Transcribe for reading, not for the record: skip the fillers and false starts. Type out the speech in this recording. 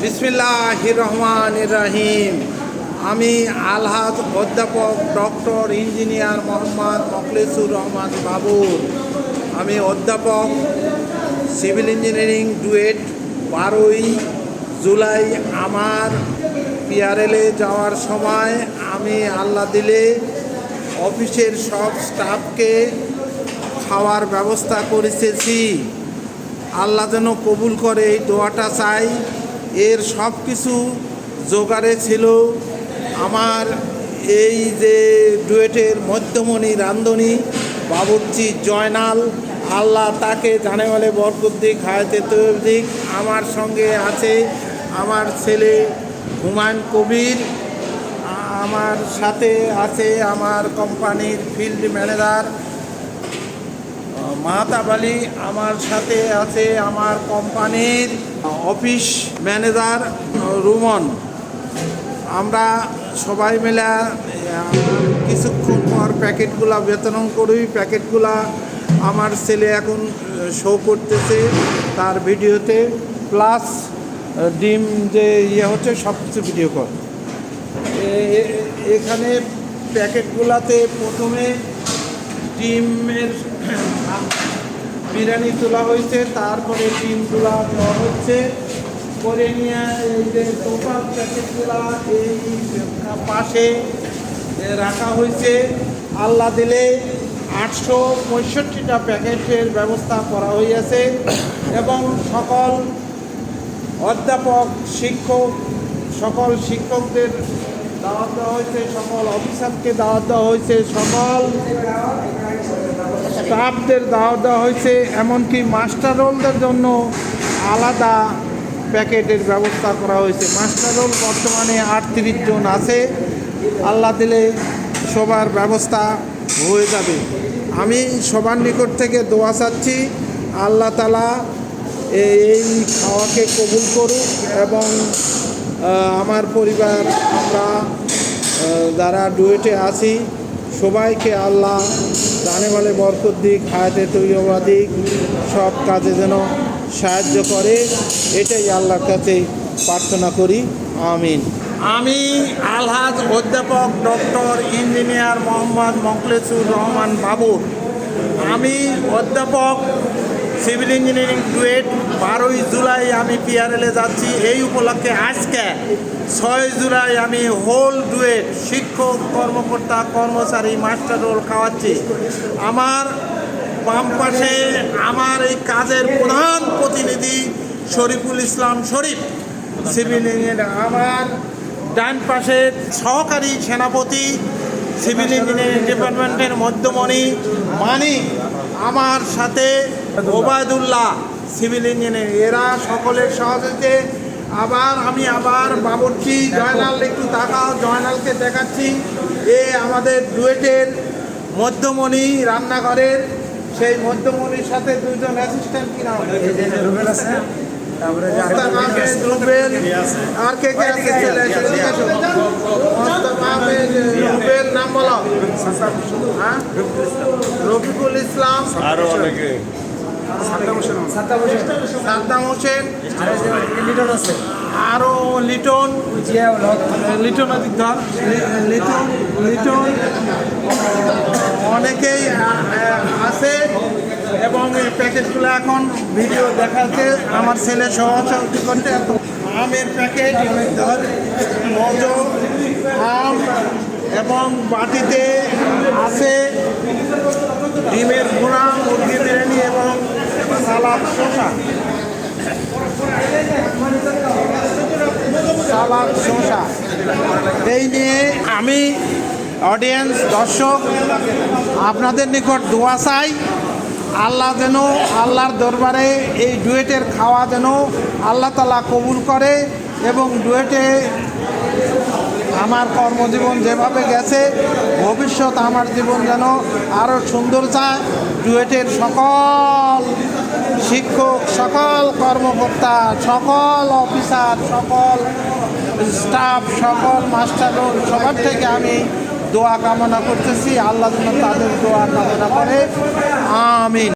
বিসমিল্লাহির রহমানির রহিম। আমি আলহাজ অধ্যাপক ডক্টর ইঞ্জিনিয়ার মোহাম্মদ মখলেসুর রহমান বাবুর। আমি অধ্যাপক সিভিল ইঞ্জিনিয়ারিং ডুয়েট। 12ই জুলাই আমার পিআরএলে যাওয়ার সময় আমি আল্লাহ দিলে অফিসের সব স্টাফকে খাওয়ার ব্যবস্থা করেছি। আল্লাহ যেন কবুল করে এই দোয়াটা চাই। এর সব কিছু জোগাড়ে ছিল আমার এই যে ডুয়েটের মধ্যমণি রান্ধনী বাবুর্চি জয়নাল। আল্লাহ তাকে জানে বলে বরকত দিক, হায়াতে তৈব দিক। আমার সঙ্গে আছে আমার ছেলে হুমায়ুন কবির, আমার সাথে আছে আমার কোম্পানির ফিল্ড ম্যানেজার মাহতাব আলী, আমার সাথে আছে আমার কোম্পানির অফিস ম্যানেজার রুমন। আমরা সবাই মিলে কিছুক্ষণ পর প্যাকেটগুলা বিতরণ করি। প্যাকেটগুলা আমার ছেলে এখন শো করতেছে তার ভিডিওতে, প্লাস ডিম যে হচ্ছে সব কিছু ভিডিও কর। এখানে প্যাকেটগুলাতে প্রথমে ডিমের বিরিয়ানি তোলা হয়েছে, তারপরে ডিমগুলা দেওয়া হচ্ছে করে নিয়ে এই যে টোটাল প্যাকেটগুলা এই পাশে রাখা হয়েছে। আল্লাহ দিলে 865টা প্যাকেটের ব্যবস্থা করা হয়েছে এবং সকল অধ্যাপক সকল শিক্ষকদের দাওয়াত দেওয়া হয়েছে, সকল অফিসারকে দাওয়াত দেওয়া হয়েছে, সকল স্টাফদের দাওয়াত দেওয়া হয়েছে, এমনকি মাস্টার রোলদের জন্য আলাদা প্যাকেটের ব্যবস্থা করা হয়েছে। মাস্টার রোল বর্তমানে 38 জন আছে। আল্লাহ দিলে সবার ব্যবস্থা হয়ে যাবে। আমি সবার নিকট থেকে দোয়া চাচ্ছি আল্লাহ তাআলা এই খাওয়াকে কবুল করুক এবং আমার পরিবার আমরা যারা ডুয়েটে আছি সবাইকে আল্লাহ জানে বলে বরকত দিক, হায়াতে তৈয়বা দিক, সব কাজে যেন সাহায্য করে, এটাই আল্লাহর কাছে প্রার্থনা করি। আমিন। আমি আলহাজ অধ্যাপক ডক্টর ইঞ্জিনিয়ার মোহাম্মদ মখলেসুর রহমান বাবুর। আমি অধ্যাপক সিভিল ইঞ্জিনিয়ারিং ডুয়েট। 12ই জুলাই আমি পিআরএলে যাচ্ছি। এই উপলক্ষে আজকে 6 জুলাই আমি হোল ডুয়েট শিক্ষক, কর্মকর্তা, কর্মচারী, মাস্টার রোল খাওয়াচ্ছি। আমার বাম পাশে আমার এই কাজের প্রধান প্রতিনিধি শরীফুল ইসলাম শরীফ সিভিল ইঞ্জিনিয়ার। আমার ডান পাশে সহকারী সেনাপতি সিভিল ইঞ্জিনিয়ারিং ডিপার্টমেন্টের মধ্যমণি মানিক, আমার সাথে ওবায়দুল্লাহ সিভিল ইঞ্জিনিয়ার। এরা সকলের সহযোগিতে আমি বাবুর্চি জয়নাল, একটু তাকাও, জয়নালকে দেখাচ্ছি। আমাদের ডুয়েটের মধ্যমণি রান্নাঘরের, সেই মধ্যমণির সাথে 2জন অ্যাসিস্ট্যান্ট কিনা রুবেল আছে, তারপরে রুবেল আর কে কে আছে, রুবেল নাম বলো, রফিকুল ইসলাম, আরো অনেকে, সাদ্দাম হোসেন, লিটন আছে, আরো লিটন অনেকেই আছে। এবং এই প্যাকেটগুলো এখন ভিডিও দেখাতে আমার ছেলে সহযোগিতা করতে। আমের প্যাকেট, মজো আম, এবং বাটিতে আছে ডিমের ভুনা, মুরগি বিরিয়ানি এবং সালাদ শসা। এই নিয়ে আমি অডিয়েন্স, দর্শক, আপনাদের নিকট দোয়া চাই আল্লাহ যেন আল্লাহর দরবারে এই ডুয়েটের খাওয়া যেন আল্লাহ তাআলা কবুল করে এবং ডুয়েটে আমার কর্মজীবন যেভাবে গেছে ভবিষ্যৎ আমার জীবন যেন আরও সুন্দর যায়। ডুয়েটের সকল শিক্ষক, সকল কর্মকর্তা, সকল অফিসার, সকল স্টাফ, সকল মাস্টার সবার থেকে আমি দোয়া কামনা করতেছি। আল্লাহ যেন তাদের দোয়া কামনা করে। আমিন।